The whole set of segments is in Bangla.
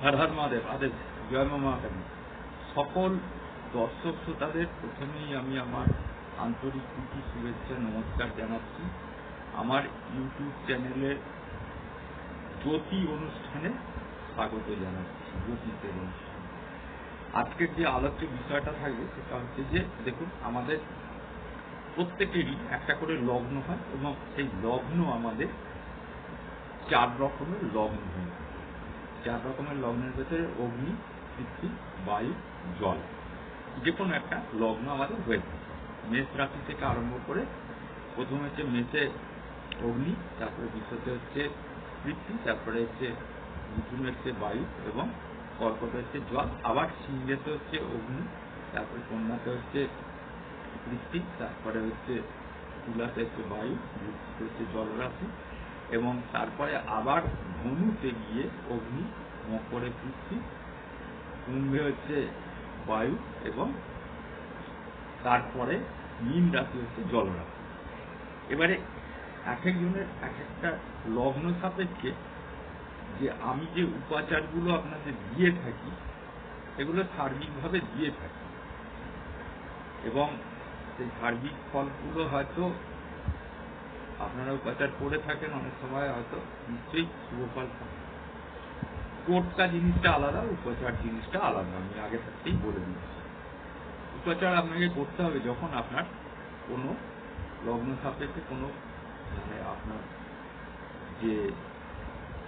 হর হর মহাদেব, আদেব, জয় মা মহাকালী। সকল দর্শক শ্রোতাদের প্রথমেই আমি আমার আন্তরিক প্রীতি, শুভেচ্ছা, নমস্কার জানাচ্ছি। আমার ইউটিউব চ্যানেলের জ্যোতি অনুষ্ঠানে স্বাগত জানাচ্ছি। জ্যোতিষের অনুষ্ঠানে আজকের যে আলোচ্য বিষয়টা থাকবে সেটা হচ্ছে যে, দেখুন, আমাদের প্রত্যেকেরই একটা করে লগ্ন হয় এবং সেই লগ্ন আমাদের 4 রকমের লগ্ন হয়। 4 রকমের লগ্নের ভেতরে অগ্নি, পৃথ্বী, বায়ু, জল, যে কোনো একটা লগ্ন আমাদের হয়ে থাকে। মেষ রাশি থেকে আরম্ভ করে প্রথমে হচ্ছে মেষে অগ্নি, তারপরে বৃষতে হচ্ছে পৃথ্বী, তারপরে হচ্ছে মিথুনে হচ্ছে বায়ু এবং কর্কটে হচ্ছে জল, আবার সিংহেতে হচ্ছে অগ্নি, তারপরে কন্যাতে হচ্ছে পৃথ্বী, তারপরে হচ্ছে তুলাতে হচ্ছে বায়ু, বৃশ্চিকে হচ্ছে জলরাশি এবং তারপরে আবার ধনুতে গিয়ে অগ্নি, মকরে পৃথ্বী, কুম্ভে হচ্ছে বায়ু এবং তারপরে মীন রাশি হচ্ছে জলরাশি। এবারে এক একজনের এক একটা লগ্ন সাপেক্ষে যে আমি যে উপাচারগুলো আপনাদের দিয়ে থাকি সেগুলো সার্বিকভাবে দিয়ে থাকি এবং সেই সার্বিক ফলগুলো হয়তো আপনারা উপাচার করে থাকেন, অনেক সময় হয়তো নিশ্চয়ই শুভফল থাকে। টোটকা জিনিসটা আলাদা, উপাচার জিনিসটা আলাদা, আমি আগে থাকতেই বলে দিচ্ছি। উপাচার আপনাকে করতে হবে যখন আপনার কোনো লগ্ন সাপেক্ষে কোনো আপনার যে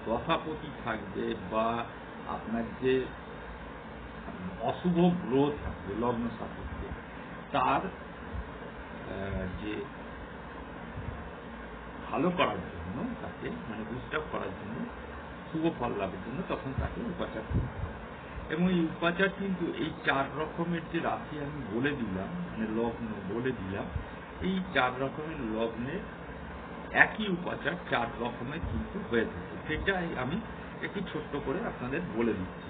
দশাপতি থাকবে বা আপনার যে অশুভ গ্রহ থাকবে লগ্ন সাপেক্ষে, তার যে ভালো করার জন্য, তাকে বুস্ট আপ করার জন্য, শুভ ফল লাভের জন্য তখন তাকে উপাচার করতে হবে। এবং এই উপাচার কিন্তু এই 4 রকমের যে রাশি আমি বলে দিলাম, লগ্ন বলে দিলাম, এই 4 রকমের লগ্নে একই উপাচার 4 রকমের কিন্তু হয়ে থাকে। সেটাই আমি একটু ছোট্ট করে আপনাদের বলে দিচ্ছি।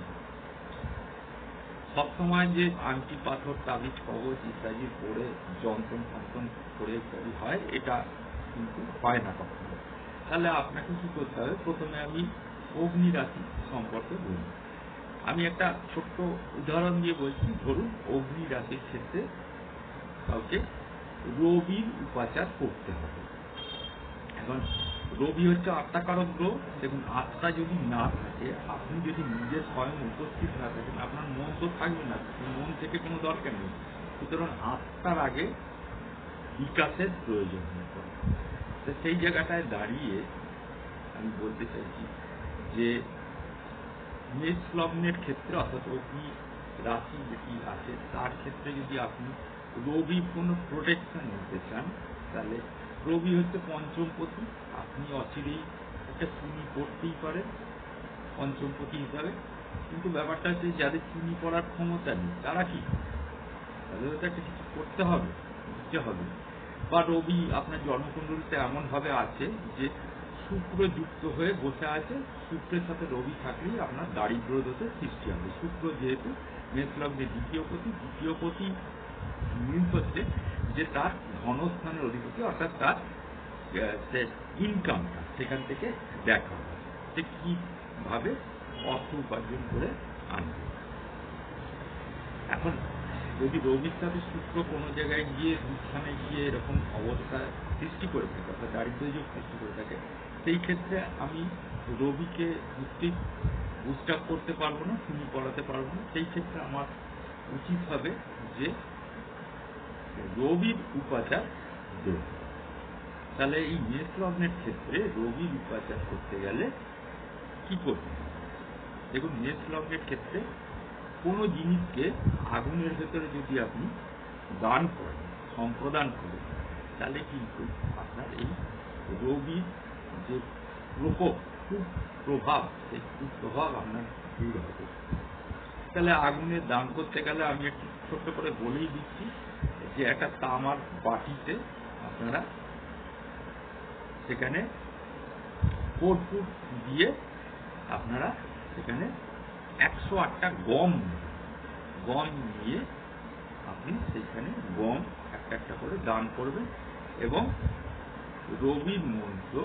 সবসময় যে আংটি, পাথর, তাবিজ, কবচ ইত্যাদি করে যন্ত্রণ ফন্ত্রণ করে ইত্যাদি হয়, এটা কিন্তু হয় না কখনো। তাহলে আপনাকে কি করতে হবে? প্রথমে আমি অগ্নি রাশি সম্পর্কে বলি। আমি একটা ছোট্ট উদাহরণ দিয়ে বলছি। ধরুন, অগ্নি রাশির ক্ষেত্রে কাউকে রবির উপাচার করতে হবে। এখন রবি হচ্ছে আত্মাকারক গ্রহ। দেখুন, আত্মা যদি না থাকে, আপনি যদি নিজের স্বয়ং উপস্থিত না থাকেন, আপনার মন তো থাকবে না, মন থেকে কোনো দরকার নেই। সুতরাং আত্মার আগে বিকাশের প্রয়োজন হয়। তো সেই জায়গাটায় দাঁড়িয়ে আমি বলতে চাইছি যে মেষ লগ্নের ক্ষেত্রে, অর্থাৎ অগ্নি রাশি যেটি আছে তার ক্ষেত্রে যদি আপনি রবির কোনো প্রোটেকশন নিতে চান, তাহলে রবি হচ্ছে পঞ্চমপতি। আপনি অচিরেই একটা চুনি পড়তেই পারেন পঞ্চমপতি হিসাবে, কিন্তু ব্যাপারটা হচ্ছে যাদের চুনি পড়ার ক্ষমতা নেই তারা কি, তাদের তো একটা কিছু করতে হবে, দিতে হবে। বা রবি আপনার জন্মকুণ্ডলিতে এমনভাবে আছে যে শুক্র যুক্ত হয়ে বসে আছে, শুক্রের সাথে রবি থাকলেই আপনার দারিদ্র দোষের সৃষ্টি হবে। শুক্র যেহেতু মেষ লগ্নের দ্বিতীয় পতি মিনস হচ্ছে যে তার ধনস্থানের অধিপতি, অর্থাৎ তার ইনকামটা সেখান থেকে দেখা হয় যে কিভাবে অর্থ উপার্জন করে আনবে। এখন যদি রবির সাথে শুক্র কোনো জায়গায় গিয়ে দুস্থানে গিয়ে এরকম অবস্থা সৃষ্টি করে থাকে, অর্থাৎ দারিদ্র্য সৃষ্টি করে থাকে, সেই ক্ষেত্রে আমি রবিকে নিশ্চিত বুস্ট আপ করতে পারবো না, চুনি পড়াতে পারবো না। সেই ক্ষেত্রে আমার উচিত হবে যে রবির উপাচার দেব। তাহলে এই মেষ লগ্নের ক্ষেত্রে রবির উপাচার করতে গেলে কি করতে হবে? দেখুন, মেষ লগ্নের ক্ষেত্রে কোনো জিনিসকে আগুনের ভেতরে যদি আপনি দান করেন, সম্প্রদান করেন, তাহলে কিন্তু আপনার এই রবির যে প্রভাব, সেই কুপ্রভাব আপনার দূর হবে। তাহলে আগুনের দান করতে গেলে আমি একটু ছোট্ট করে বলেই দিচ্ছি যে একটা তামার বাটিতে আপনারা সেখানে কর্পূর দিয়ে আপনারা সেখানে 108টা গম নিয়ে আপনি সেইখানে গম একটা একটা করে দান করবেন এবং রবির মন্ত্র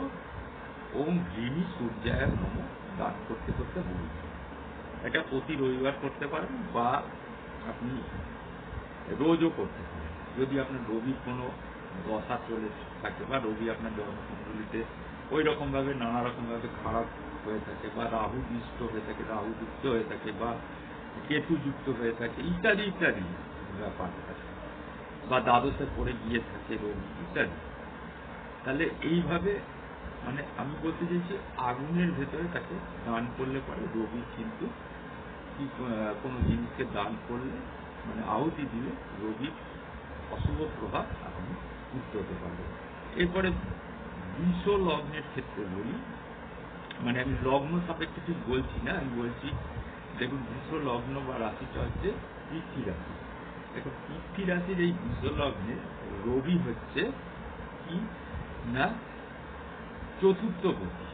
ওম হ্রিমি সূর্যায় নমঃ দান করতে করতে বলবেন। এটা প্রতি রবিবার করতে পারেন বা আপনি রোজও করতে পারেন। যদি আপনার রবি কোনো দশা চলে থাকে বা রবি আপনার জন্মকুণ্ডলিতে ওই রকমভাবে নানা রকমভাবে খারাপ হয়ে থাকে বা রাহু দৃষ্ট হয়ে থাকে, রাহু যুক্ত হয়ে থাকে বা কেতু যুক্ত হয়ে থাকে ইত্যাদি ইত্যাদি ব্যাপার থাকে, বা দ্বাদশে পড়ে গিয়ে থাকে রবি ইত্যাদি, তাহলে এইভাবে মানে আমি বলতে চাইছি আগুনের ভেতরে তাকে দান করলে পরে রবি কিন্তু কোনো জিনিসকে দান করলে মানে আহুতি দিলে রবির অশুভ প্রভাব আপনি মুক্ত হতে পারবেন। এরপরে বৃষ লগ্নের ক্ষেত্রে বলি, মানে আমি লগ্ন সাপেক্ষে ঠিক বলছি না, আমি বলছি দেখুন বৃষ লগ্ন বা রাশিটা হচ্ছে পৃথ্বী রাশি। দেখুন পৃথ্বী রাশির এই বৃষ লগ্নে রবি হচ্ছে কি না চতুর্থপতি।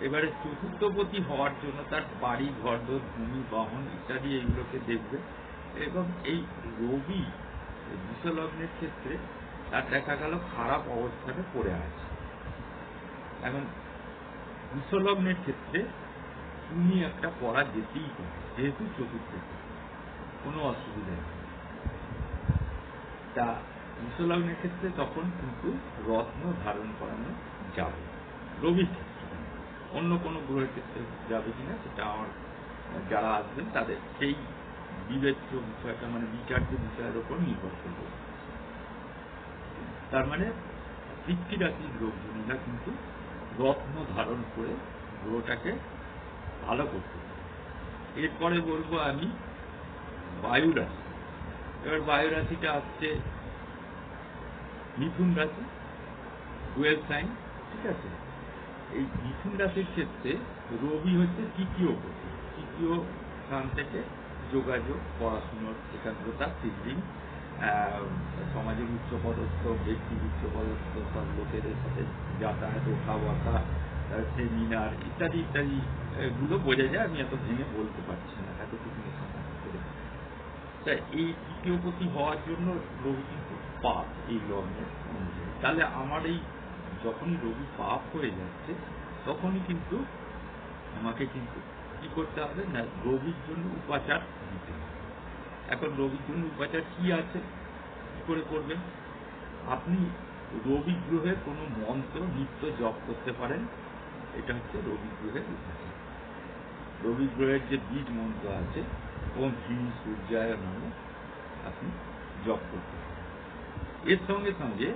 এবারে চতুর্থপতি হওয়ার জন্য তার বাড়ি ঘরদোর ভূমি বাহন ইত্যাদি এইগুলোকে দেখবে, এবং এই রবি বৃষ লগ্নের ক্ষেত্রে তার দেখা গেল খারাপ অবস্থানে পড়ে আছে। এখন বৃষ লগ্নের ক্ষেত্রে তুমি একটা পড়া যেতেই পারে, যেহেতু চতুর্থ কোনো অসুবিধা নেই। তা বৃষ লগ্নের ক্ষেত্রে তখন কিন্তু রত্ন ধারণ করানো যাবে রবির ক্ষেত্রে, অন্য কোনো গ্রহের ক্ষেত্রে যাবে কিনা সেটা আমার যারা আসবেন তাদের সেই বিবেচ্য বিষয়টা মানে বিচার্য বিষয়ের ওপর নির্ভর করবে। তার মানে পৃথ্বী রাশির লোকজনেরা কিন্তু রত্ন ধারণ করে গ্রহটাকে ভালো করতে পারে। এরপরে বলবো আমি বায়ু রাশি। এবার বায়ু রাশিটা আসছে মিথুন রাশি, ডুয়েল সাইন, ঠিক আছে। এই মিথুন রাশির ক্ষেত্রে রবি হচ্ছে তৃতীয় পতি, তৃতীয় স্থান থেকে যোগাযোগ, পড়াশুনোর একাগ্রতা, সিদ্ধিং, সমাজের উচ্চপদস্থ ব্যক্তি, উচ্চপদস্থ সব লোকেদের সাথে যাতায়াত, ওঠাবসা, সেমিনার ইত্যাদি ইত্যাদি গুলো বোঝা যায়। আমি এত ভেঙে বলতে পারছি না, এতটুকু তা এই তৃতীয়পতি হওয়ার জন্য রবি কিন্তু পাপ এই লগ্নের অনুযায়ী। তাহলে আমার এই যখনই রবি পাপ হয়ে যাচ্ছে তখনই কিন্তু আমাকে কিন্তু কি করতে হবে না রবির জন্য উপাচার দিতে হবে। এখন রবির জন্য উপাচার কি আছে, কি করে করবেন? আপনি রবি গ্রহের কোনো মন্ত্র নিত্য জপ করতে পারেন, এটা হচ্ছে রবি গ্রহের উপাচার। রবি গ্রহের যে বীজ মন্ত্র আছে ওম শ্রী সূর্যায় নমঃ আপনি জপ করতে পারেন। এর সঙ্গে সঙ্গে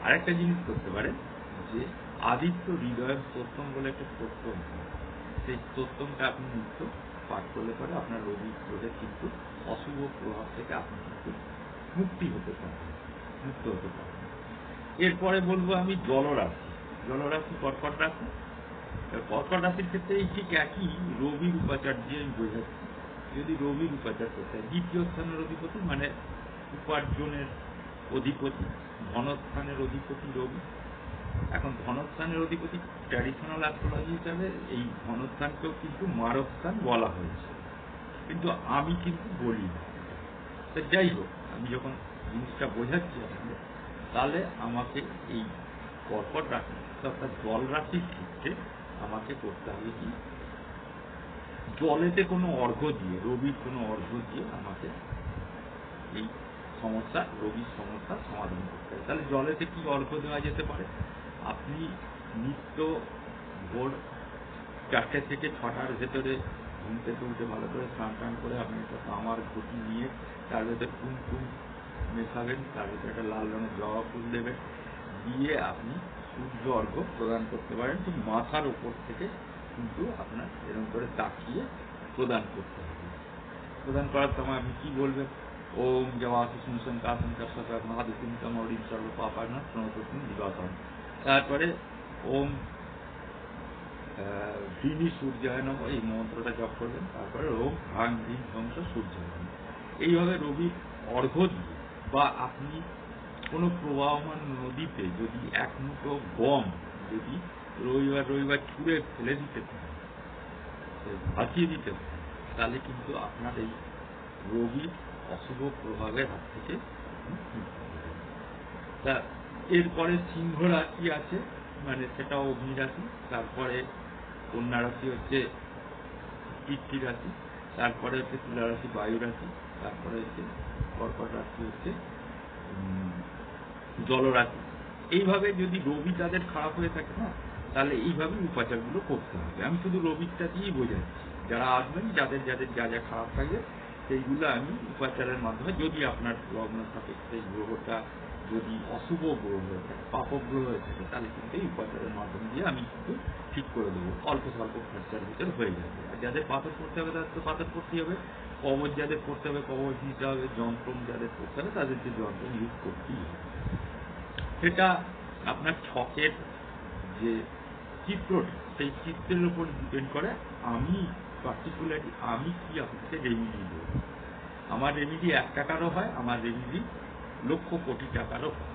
আরেকটা জিনিস করতে পারেন যে আদিত্য হৃদয় স্তোত্রম বলে একটা স্তোত্রম, সেই স্তোত্রমটা আপনি নিত্য পাঠ করলে পরে আপনার রবি গ্রহের কিন্তু অশুভ প্রভাব থেকে আপনি কিন্তু মুক্ত হতে পারবেন। এরপরে বলবো আমি জলরাশি। জলরাশি কর্কট রাশি। কর্কট রাশির ক্ষেত্রে এই ঠিক একই রবির উপাচার দিয়ে আমি বোঝাচ্ছি। যদি রবির উপাচার করতে হয়, দ্বিতীয় স্থানের অধিপতি মানে উপার্জনের অধিপতি, ধনস্থানের অধিপতি রবি। এখন ধনস্থানের অধিপতি ট্র্যাডিশনাল অ্যাস্ট্রোলজি হিসাবে এই ধনস্থানকেও কিন্তু মারক স্থান বলা হয়েছে, কিন্তু আমি কিন্তু বলি না। যাই হোক, আমি যখন জিনিসটা বোঝাচ্ছি আপনাদের, তাহলে আমাকে এই কর্কট রাশি অর্থাৎ জল রাশির ক্ষেত্রে আমাকে করতে হবে কি জলেতে কোনো অর্ঘ্য দিয়ে, রবির কোনো অর্ঘ্য দিয়ে আমাকে এই সমস্যা, রবির সমস্যা সমাধান করতে হবে। তাহলে জলেতে কি অর্ঘ্য দেওয়া যেতে পারে? আপনি নিত্য ভোর 4টে থেকে 6টার ভেতরে ঘুম থেকে উঠে ভালো করে স্নান টান করে আপনি একটা তামার ঘটি নিয়ে তার ভেতরে কুমকুম মেশাবেন, তার ভেতরে একটা লাল রঙের জবা ফুল দেবেন, দিয়ে আপনি সূর্য অর্ঘ্য প্রদান করতে পারেন। ঠিক মাথার ওপর থেকে কিন্তু আপনার এরকম করে তাকিয়ে প্রদান করতে হবে। প্রদান করার সময় আপনি কি বলবেন? ওম জবাসু সংশঙ্কা মহাদিম অরিম সর্ব পাপানা প্রণতস্মিন দিবাসন। তারপরে ওম ভৃণী সূর্যায় নমঃ এই মন্ত্রটা জপ করবেন। তারপরে ওম ভাং ভীম ধ্বংস সূর্যায় নমঃ। এইভাবে রবির অর্ঘ্য দিয়ে, বা আপনি কোনো প্রবাহমান নদীতে যদি এক মুঠো গম যদি রবিবার ছুঁড়ে ফেলে দিতে পারেন, ভাসিয়ে দিতে পারেন, তাহলে কিন্তু আপনার এই রবির অশুভ প্রভাবের হাত থেকে তা এরপরে সিংহ রাশি আছে, মানে সেটাও অগ্নি রাশি। তারপরে কন্যা রাশি হচ্ছে কীর্তি রাশি, তারপরে হচ্ছে তুলা রাশি বায়ু রাশি, তারপরে হচ্ছে কর্কট রাশি হচ্ছে জলরাশি। এইভাবে যদি রবি তাদের খারাপ হয়ে থাকে না, তাহলে এইভাবে উপাচারগুলো করতে হবে। আমি শুধু রবিটা দিয়েই বোঝাচ্ছি, যারা আসবেন যাদের যাদের যা যা খারাপ থাকে সেইগুলো আমি উপাচারের মাধ্যমে, যদি আপনার লগ্ন থাকে সেই গ্রহটা যদি অশুভ গ্রহ হয়ে থাকে, পাপক গ্রহ হয়ে থাকে, তাহলে কিন্তু এই উপাচারের মাধ্যম দিয়ে আমি কিন্তু ঠিক করে দেবো, অল্প স্বল্প খরচার ভিতরে হয়ে যাবে। আর যাদের পাথর করতে হবে তাদের তো পাথর করতে হবে, কবচ যাদের করতে হবে কবচ দিতে হবে, যন্ত্রম যাদের করতে হবে তাদেরকে যন্ত্র ইউজ করতেই হবে। সেটা আপনার ছকের যে চিত্রটা, সেই চিত্রের উপর ডিপেন্ড করে আমি পার্টিকুলারলি আমি কি আপনাকে রেমিডি দেবো। আমার রেমিডি 1 টাকারও হয়, আমার রেমিডি লক্ষ কোটি টাকারও হয়।